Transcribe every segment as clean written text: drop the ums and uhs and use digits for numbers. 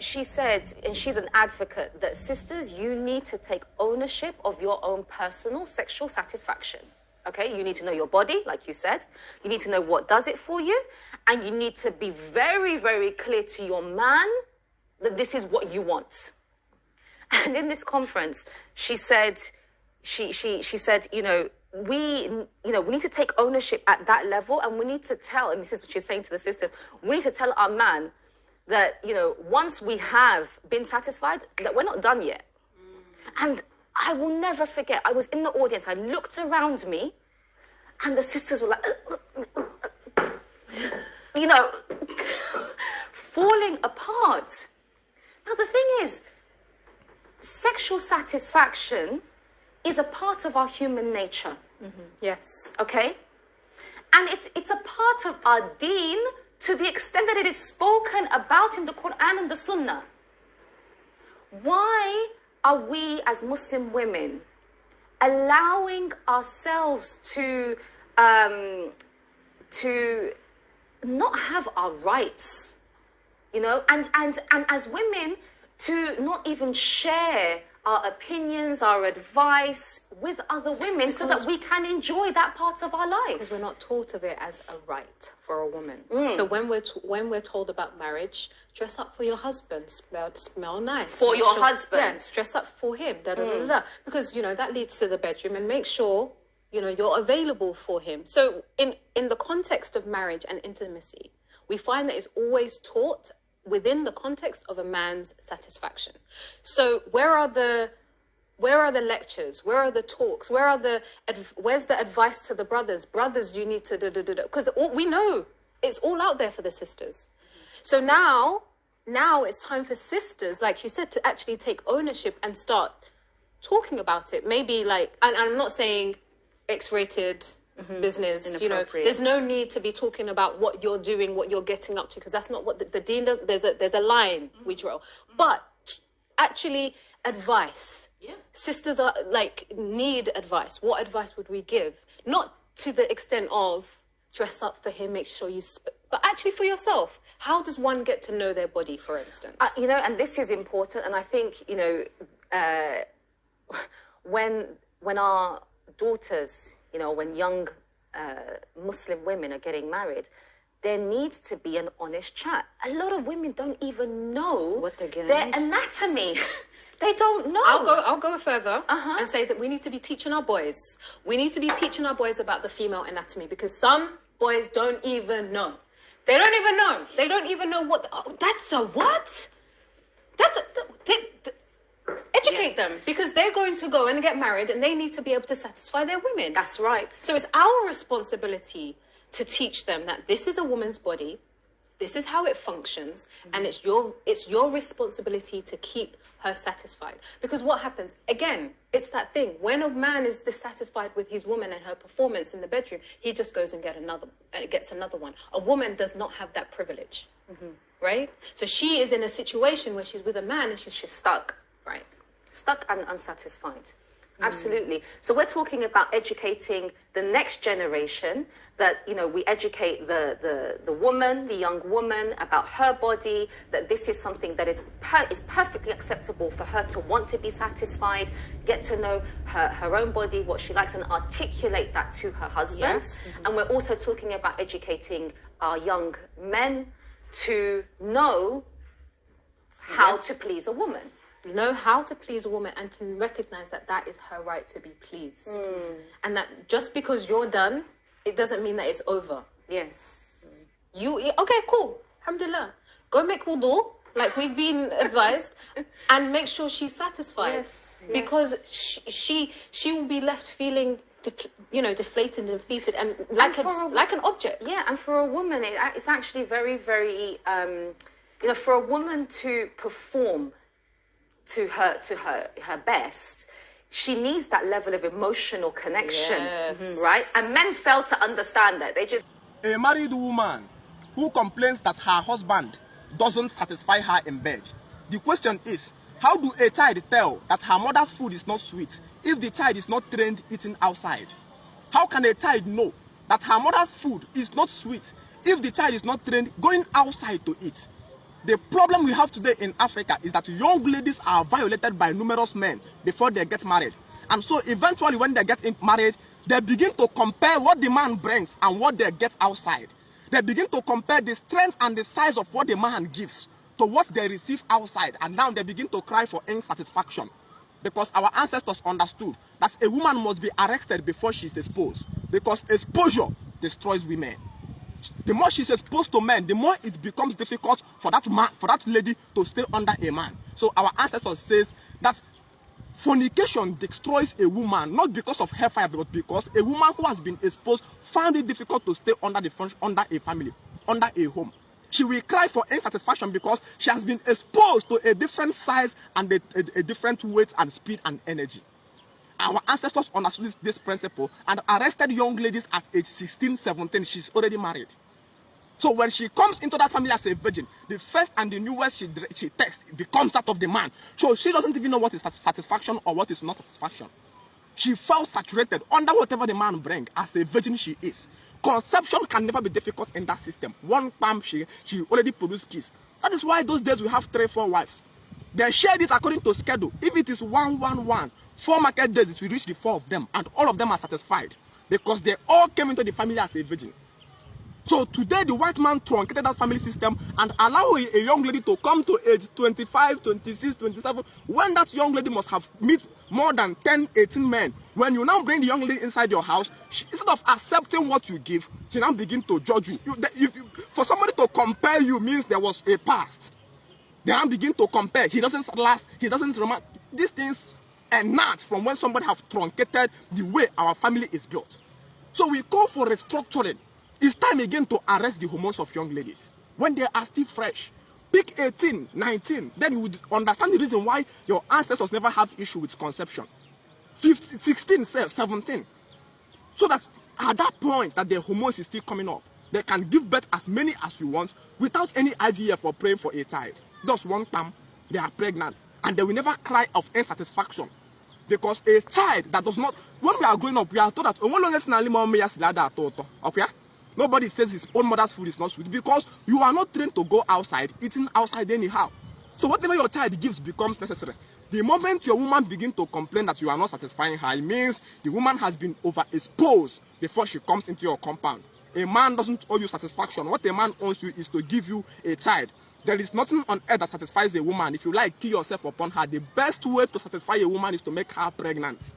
she said, and she's an advocate, that sisters, you need to take ownership of your own personal sexual satisfaction. Okay, you need to know your body, like you said. You need to know what does it for you. And you need to be very, very clear to your man that this is what you want. And in this conference, she said, she said, we need to take ownership at that level, and we need to tell, and this is what she's saying to the sisters, we need to tell our man that, once we have been satisfied, that we're not done yet. And I will never forget, I was in the audience, I looked around me, and the sisters were like, falling apart. Now, the thing is, sexual satisfaction is a part of our human nature. Mm-hmm. Yes. Okay? And it's a part of our deen to the extent that it is spoken about in the Quran and the Sunnah. Why are we as Muslim women allowing ourselves to not have our rights, and as women to not even share our opinions, our advice with other women, so that we can enjoy that part of our life? Because we're not taught of it as a right for a woman. So when we're told about marriage, dress up for your husband, smell nice. For your husband. Yes, dress up for him. Because, that leads to the bedroom, and make sure, you're available for him. So in the context of marriage and intimacy, we find that it's always taught within the context of a man's satisfaction. So where are the lectures? Where are the talks? Where's the advice to the brothers? Brothers, you need to because we know it's all out there for the sisters. So now it's time for sisters, like you said, to actually take ownership and start talking about it. Maybe and I'm not saying X-rated business, there's no need to be talking about what you're doing, what you're getting up to, because that's not what the deen does. There's a line we draw, but actually advice. Yeah. Sisters are need advice. What advice would we give? Not to the extent of dress up for him, make sure but actually for yourself. How does one get to know their body, for instance? And this is important, and I think when our daughters, when young Muslim women are getting married, there needs to be an honest chat. A lot of women don't even know what they're getting their into. Anatomy. They don't know. I'll go further and say that we need to be teaching our boys. We need to be teaching our boys about the female anatomy, because some boys don't even know. They don't even know. They don't even know what. That's a what? Educate them, because they're going to go and get married, and they need to be able to satisfy their women. That's right. So it's our responsibility to teach them that this is a woman's body, this is how it functions, and it's your responsibility to keep her satisfied. Because what happens, again, it's that thing, when a man is dissatisfied with his woman and her performance in the bedroom, he just goes and gets another one. A woman does not have that privilege, right? So she is in a situation where she's with a man and she's stuck, right? Stuck and unsatisfied. Absolutely. So we're talking about educating the next generation, that, we educate the woman, the young woman, about her body, that this is something that is perfectly acceptable for her to want to be satisfied, get to know her own body, what she likes, and articulate that to her husband. Yes. And we're also talking about educating our young men to know how to please a woman. Know how to please a woman, and to recognize that is her right to be pleased. And that just because you're done, it doesn't mean that it's over. Yes. Okay, cool. Alhamdulillah. Go make wudu, like we've been advised, and make sure she's satisfied. Yes. Because she will be left feeling deflated and defeated, and like an object. Yeah, and for a woman, it's actually very, very, for a woman to perform to her best, she needs that level of emotional connection, right? And men fail to understand that. They just... A married woman who complains that her husband doesn't satisfy her in bed. The question is, how do a child tell that her mother's food is not sweet if the child is not trained eating outside? How can a child know that her mother's food is not sweet if the child is not trained going outside to eat? The problem we have today in Africa is that young ladies are violated by numerous men before they get married. And so eventually when they get married, they begin to compare what the man brings and what they get outside. They begin to compare the strength and the size of what the man gives to what they receive outside. And now they begin to cry for insatisfaction. Because our ancestors understood that a woman must be arrested before she is exposed. Because exposure destroys women. The more she's exposed to men, the more it becomes difficult for that man, for that lady to stay under a man. So our ancestors says that fornication destroys a woman, not because of hellfire, but because a woman who has been exposed found it difficult to stay under a family, under a home. She will cry for insatisfaction because she has been exposed to a different size and a different weight and speed and energy. Our ancestors understood this principle and arrested young ladies at age 16, 17. She's already married. So when she comes into that family as a virgin, the first and the newest she takes becomes that of the man. So she doesn't even know what is satisfaction or what is not satisfaction. She felt saturated under whatever the man brings. As a virgin she is. Conception can never be difficult in that system. One palm she already produced kids. That is why those days we have 3, 4 wives. They share it according to schedule. If it is 1, 1, 1, 4 market days, it will reach the 4 of them, and all of them are satisfied because they all came into the family as a virgin. So today the white man truncated that family system and allow a young lady to come to age 25, 26, 27, when that young lady must have met more than 10, 18 men. When you now bring the young lady inside your house, instead of accepting what you give, she now begin to judge you. For somebody to compare you means there was a past. They now begin to compare. He doesn't last, he doesn't remember. These things emanate from when somebody have truncated the way our family is built. So we call for restructuring. It's time again to arrest the hormones of young ladies when they are still fresh. Pick 18, 19, then you would understand the reason why your ancestors never have issue with conception. 15, 16, 17. So that at that point that their hormones is still coming up, they can give birth as many as you want without any IVF or praying for a child. Just one time, they are pregnant and they will never cry of insatisfaction. Because a child that does not, when we are growing up, we are told that okay? Nobody says his own mother's food is not sweet because you are not trained to go outside, eating outside anyhow. So whatever your child gives becomes necessary. The moment your woman begins to complain that you are not satisfying her, it means the woman has been overexposed before she comes into your compound. A man doesn't owe you satisfaction. What a man owes you is to give you a child. There is nothing on earth that satisfies a woman. If you like, kill yourself upon her. The best way to satisfy a woman is to make her pregnant.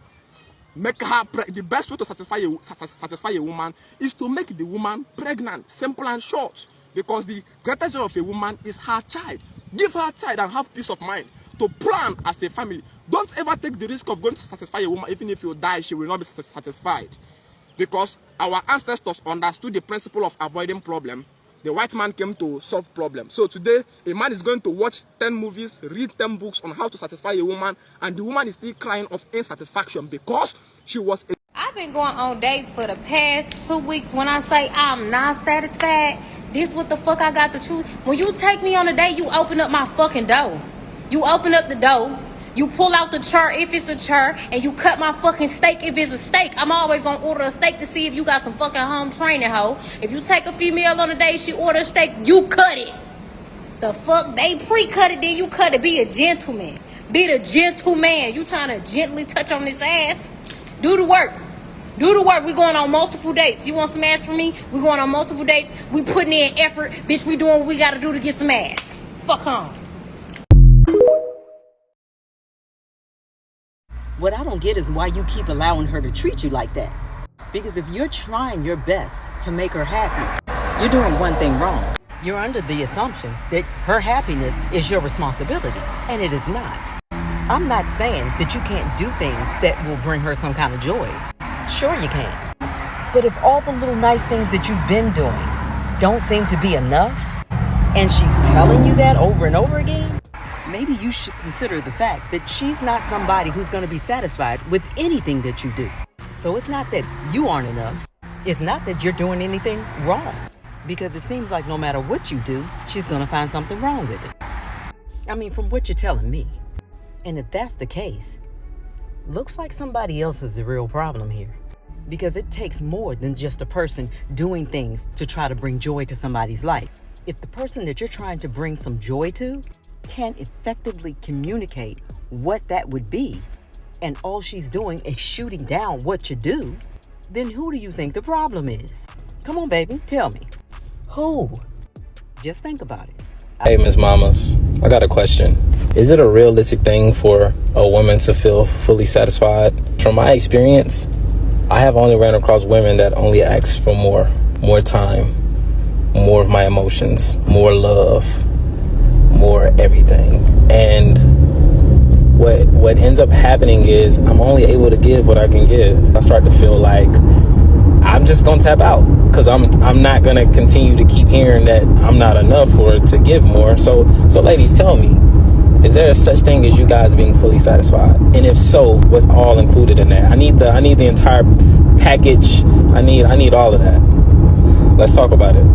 The best way to satisfy a woman is to make the woman pregnant. Simple and short. Because the greatest joy of a woman is her child. Give her a child and have peace of mind to plan as a family. Don't ever take the risk of going to satisfy a woman. Even if you die, she will not be satisfied. Because our ancestors understood the principle of avoiding problem. The white man came to solve problems. So today, a man is going to watch 10 movies, read 10 books on how to satisfy a woman, and the woman is still crying of insatisfaction because she was a... I've been going on dates for the past 2 weeks. When I say I'm not satisfied, this what the fuck I got to choose. When you take me on a date, you open up my fucking door. You open up the door. You pull out the chair if it's a chair, and you cut my fucking steak if it's a steak. I'm always gonna order a steak to see if you got some fucking home training, hoe. If you take a female on a date, she order a steak, you cut it. The fuck? They pre-cut it, then you cut it. Be a gentleman. Be the gentleman. You trying to gently touch on this ass? Do the work. Do the work. We going on multiple dates. You want some ass from me? We going on multiple dates. We putting in effort. Bitch, we doing what we gotta do to get some ass. Fuck on. What I don't get is why you keep allowing her to treat you like that. Because if you're trying your best to make her happy, you're doing one thing wrong. You're under the assumption that her happiness is your responsibility, and it is not. I'm not saying that you can't do things that will bring her some kind of joy. Sure you can. But if all the little nice things that you've been doing don't seem to be enough, and she's telling you that over and over again, maybe you should consider the fact that she's not somebody who's going to be satisfied with anything that you do. So it's not that you aren't enough. It's not that you're doing anything wrong. Because it seems like no matter what you do, she's going to find something wrong with it. I mean, from what you're telling me. And if that's the case, looks like somebody else is the real problem here. Because it takes more than just a person doing things to try to bring joy to somebody's life. If the person that you're trying to bring some joy to can't effectively communicate what that would be, and all she's doing is shooting down what you do, then who do you think the problem is? Come on, baby, tell me. Who? Just think about it. Hey, Ms. Mamas, I got a question. Is it a realistic thing for a woman to feel fully satisfied? From my experience, I have only ran across women that only ask for more time, more of my emotions, more love, more everything. And what ends up happening is I'm only able to give what I can give. I start to feel like I'm just gonna tap out because I'm not gonna continue to keep hearing that I'm not enough or to give more. So ladies, tell me, is there a such thing as you guys being fully satisfied? And if so, what's all included in that? I need the entire package. I need all of that. Let's talk about it.